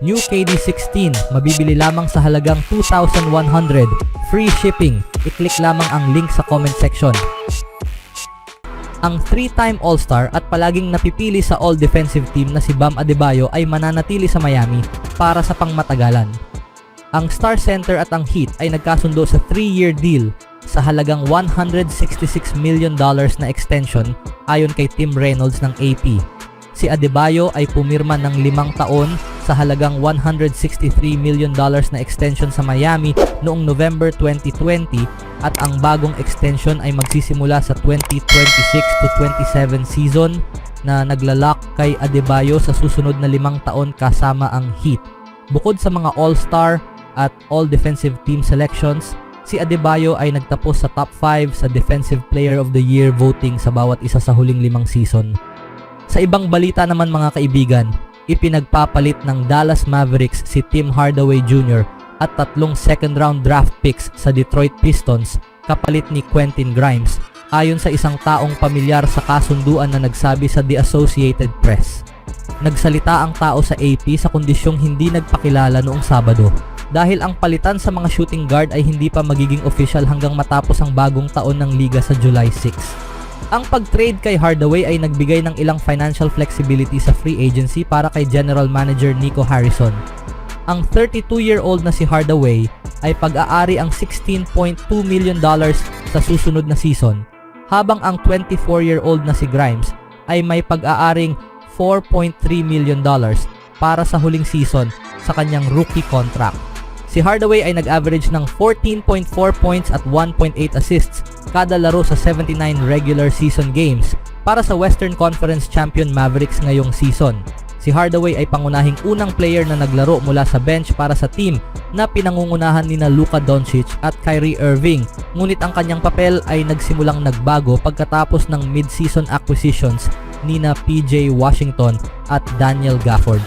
New KD16, mabibili lamang sa halagang 2,100. Free shipping. I-click lamang ang link sa comment section. Ang 3-time All-Star at palaging napipili sa All-Defensive Team na si Bam Adebayo ay mananatili sa Miami para sa pangmatagalan. Ang Star Center at ang Heat ay nagkasundo sa 3-year deal sa halagang $166 million na extension ayon kay Tim Reynolds ng AP. Si Adebayo ay pumirma ng 5 taon sa halagang $163 million na extension sa Miami noong November 2020 at ang bagong extension ay magsisimula sa 2026 to 27 season na naglalak kay Adebayo sa susunod na 5 taon kasama ang Heat. Bukod sa mga All-Star at All-Defensive Team selections, si Adebayo ay nagtapos sa top 5 sa Defensive Player of the Year voting sa bawat isa sa huling 5 season. Sa ibang balita naman mga kaibigan, ipinagpapalit ng Dallas Mavericks si Tim Hardaway Jr. at 3 second-round draft picks sa Detroit Pistons kapalit ni Quentin Grimes ayon sa isang taong pamilyar sa kasunduan na nagsabi sa The Associated Press. Nagsalita ang tao sa AP sa kondisyong hindi nagpakilala noong Sabado dahil ang palitan sa mga shooting guard ay hindi pa magiging official hanggang matapos ang bagong taon ng liga sa July 6. Ang pag-trade kay Hardaway ay nagbigay ng ilang financial flexibility sa free agency para kay General Manager Nico Harrison. Ang 32-year-old na si Hardaway ay pag-aari ang $16.2 million sa susunod na season, habang ang 24-year-old na si Grimes ay may pag-aaring $4.3 million para sa huling season sa kanyang rookie contract. Si Hardaway ay nag-average ng 14.4 points at 1.8 assists kada laro sa 79 regular season games para sa Western Conference Champion Mavericks ngayong season. Si Hardaway ay pangunahing unang player na naglaro mula sa bench para sa team na pinangungunahan nina Luka Doncic at Kyrie Irving, ngunit ang kanyang papel ay nagsimulang nagbago pagkatapos ng mid-season acquisitions nina PJ Washington at Daniel Gafford.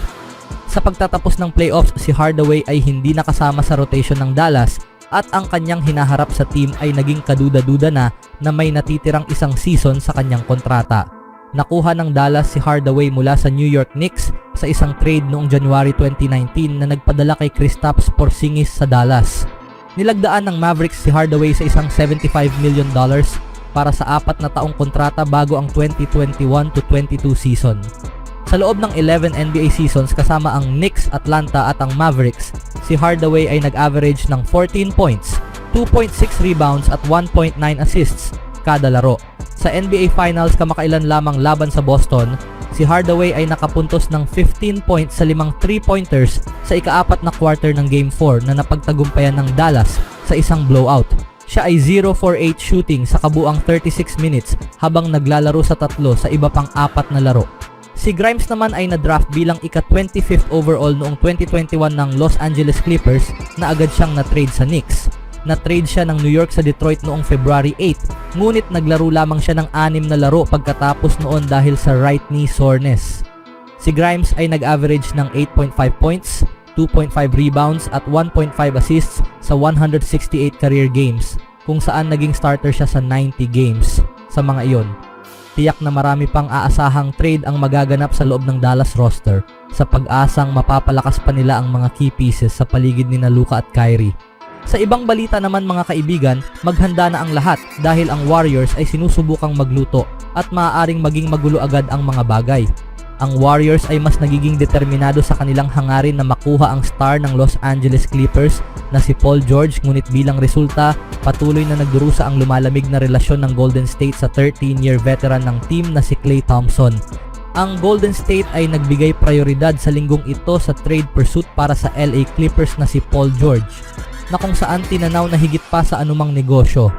Sa pagtatapos ng playoffs, si Hardaway ay hindi nakasama sa rotation ng Dallas at ang kanyang hinaharap sa team ay naging kaduda-duda na may natitirang isang season sa kanyang kontrata. Nakuha ng Dallas si Hardaway mula sa New York Knicks sa isang trade noong January 2019 na nagpadala kay Kristaps Porzingis sa Dallas. Nilagdaan ng Mavericks si Hardaway sa isang $75 million para sa 4 na taong kontrata bago ang 2021 to 22 season. Sa loob ng 11 NBA seasons kasama ang Knicks, Atlanta at ang Mavericks, si Hardaway ay nag-average ng 14 points, 2.6 rebounds at 1.9 assists kada laro. Sa NBA Finals kamakailan lamang laban sa Boston, si Hardaway ay nakapuntos ng 15 points sa 5 3-pointers sa ika-4 na quarter ng Game 4 na napagtagumpayan ng Dallas sa isang blowout. Siya ay 0 for 8 shooting sa kabuang 36 minutes habang naglalaro sa 3 sa iba pang 4 na laro. Si Grimes naman ay na-draft bilang ika-25th overall noong 2021 ng Los Angeles Clippers na agad siyang na-trade sa Knicks. Na-trade siya ng New York sa Detroit noong February 8, ngunit naglaro lamang siya ng 6 na laro pagkatapos noon dahil sa right knee soreness. Si Grimes ay nag-average ng 8.5 points, 2.5 rebounds at 1.5 assists sa 168 career games, kung saan naging starter siya sa 90 games sa mga iyon. Tiyak na marami pang aasahang trade ang magaganap sa loob ng Dallas roster sa pag-asang mapapalakas pa nila ang mga key pieces sa paligid ni Luka at Kyrie. Sa ibang balita naman mga kaibigan, maghanda na ang lahat dahil ang Warriors ay sinusubukang magluto at maaaring maging magulo agad ang mga bagay. Ang Warriors ay mas nagiging determinado sa kanilang hangarin na makuha ang star ng Los Angeles Clippers na si Paul George, ngunit bilang resulta, patuloy na nagdurusa ang lumalamig na relasyon ng Golden State sa 13-year veteran ng team na si Klay Thompson. Ang Golden State ay nagbigay prioridad sa linggong ito sa trade pursuit para sa LA Clippers na si Paul George, na kung saan tinanaw na higit pa sa anumang negosyo.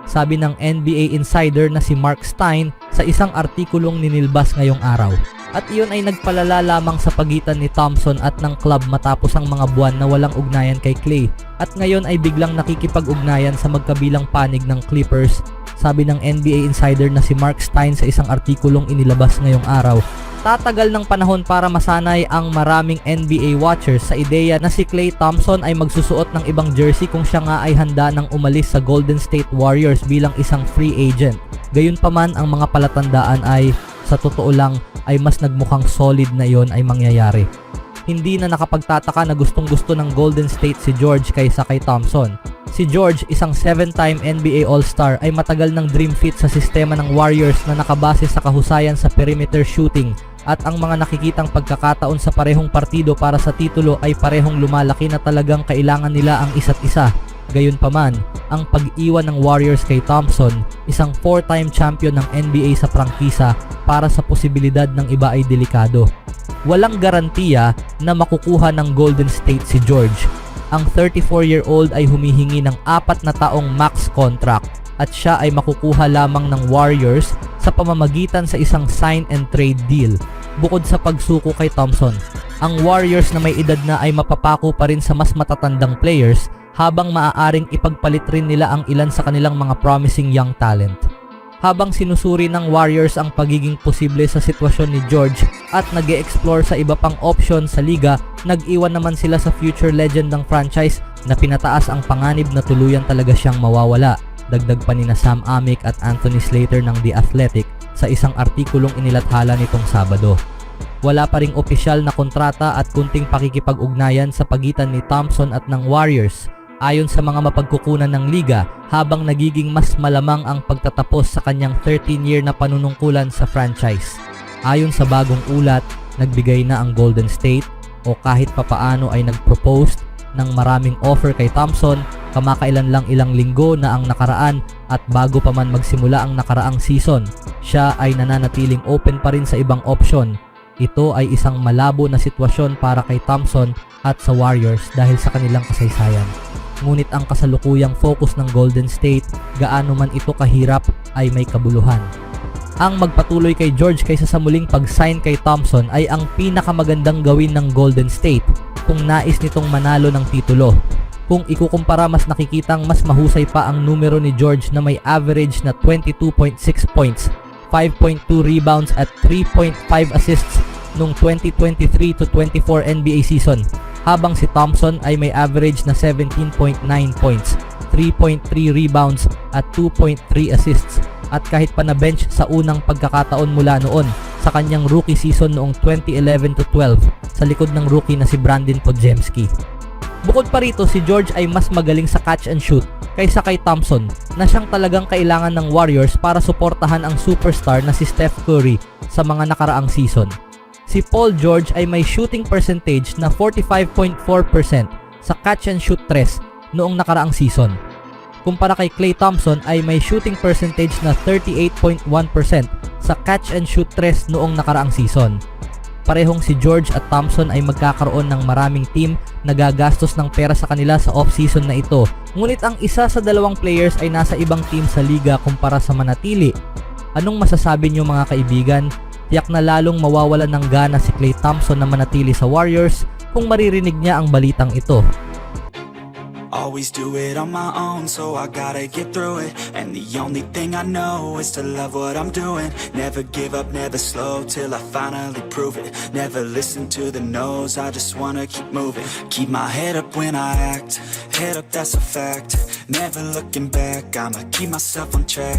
Sabi ng NBA insider na si Mark Stein sa isang artikulong ninilbas ngayong araw. At iyon ay nagpalala lamang sa pagitan ni Thompson at ng club matapos ang mga buwan na walang ugnayan kay Klay. At ngayon ay biglang nakikipag-ugnayan sa magkabilang panig ng Clippers. Sabi ng NBA insider na si Mark Stein sa isang artikulong inilabas ngayong araw. Tatagal ng panahon para masanay ang maraming NBA watchers sa ideya na si Klay Thompson ay magsusuot ng ibang jersey kung siya nga ay handa ng umalis sa Golden State Warriors bilang isang free agent. Gayunpaman, ang mga palatandaan ay sa totoo lang ay mas nagmukhang solid na iyon ay mangyayari. Hindi na nakapagtataka na gustong-gusto ng Golden State si George kaysa kay Thompson. Si George, isang 7-time NBA All-Star, ay matagal ng dream fit sa sistema ng Warriors na nakabase sa kahusayan sa perimeter shooting, at ang mga nakikitang pagkakataon sa parehong partido para sa titulo ay parehong lumalaki na talagang kailangan nila ang isa't isa. Gayunpaman, ang pag-iwan ng Warriors kay Thompson, isang 4-time champion ng NBA sa prangkisa, para sa posibilidad ng iba ay delikado. Walang garantiya na makukuha ng Golden State si George. Ang 34-year-old ay humihingi ng 4 na taong max contract at siya ay makukuha lamang ng Warriors sa pamamagitan sa isang sign and trade deal. Bukod sa pagsuko kay Thompson, ang Warriors na may edad na ay mapapako pa rin sa mas matatandang players, habang maaaring ipagpalit rin nila ang ilan sa kanilang mga promising young talent. Habang sinusuri ng Warriors ang pagiging posible sa sitwasyon ni George at nag-e-explore sa iba pang option sa liga, nag-iwan naman sila sa future legend ng franchise na pinataas ang panganib na tuluyan talaga siyang mawawala. Dagdag pa nina Sam Amick at Anthony Slater ng The Athletic sa isang artikulong inilathala nitong Sabado. Wala pa ring opisyal na kontrata at kunting pakikipag-ugnayan sa pagitan ni Thompson at ng Warriors, ayon sa mga mapagkukunan ng liga, habang nagiging mas malamang ang pagtatapos sa kanyang 13-year na panunungkulan sa franchise. Ayon sa bagong ulat, nagbigay na ang Golden State o kahit papaano ay nag-propose ng maraming offer kay Thompson kamakailan lang ilang linggo na ang nakaraan, at bago pa man magsimula ang nakaraang season, siya ay nananatiling open pa rin sa ibang option. Ito ay isang malabo na sitwasyon para kay Thompson at sa Warriors dahil sa kanilang kasaysayan. Ngunit ang kasalukuyang focus ng Golden State, gaano man ito kahirap, ay may kabuluhan. Ang magpatuloy kay George kaysa sa muling pag-sign kay Thompson ay ang pinakamagandang gawin ng Golden State kung nais nitong manalo ng titulo. Kung ikukumpara, mas nakikitang mas mahusay pa ang numero ni George na may average na 22.6 points, 5.2 rebounds at 3.5 assists noong 2023 to 24 NBA season, habang si Thompson ay may average na 17.9 points, 3.3 rebounds at 2.3 assists, at kahit pa na bench sa unang pagkakataon mula noon sa kanyang rookie season noong 2011 to 12 sa likod ng rookie na si Brandon Podziemski. Bukod pa rito, si George ay mas magaling sa catch and shoot kaysa kay Thompson, na siyang talagang kailangan ng Warriors para suportahan ang superstar na si Steph Curry sa mga nakaraang season. Si Paul George ay may shooting percentage na 45.4% sa catch and shoot tres noong nakaraang season. Kumpara kay Klay Thompson ay may shooting percentage na 38.1% sa catch and shoot tres noong nakaraang season. Parehong si George at Thompson ay magkakaroon ng maraming team na gagastos ng pera sa kanila sa off-season na ito. Ngunit ang isa sa dalawang players ay nasa ibang team sa liga kumpara sa manatili. Anong masasabi niyo mga kaibigan? Tiyak na lalong mawawalan ng gana si Klay Thompson na manatili sa Warriors kung maririnig niya ang balitang ito. Always do it on my own, so I gotta get through it. And the only thing I know is to love what I'm doing. Never give up, never slow, till I finally prove it. Never listen to the no's, I just wanna keep moving. Keep my head up when I act, head up, that's a fact. Never looking back, I'ma keep myself on track.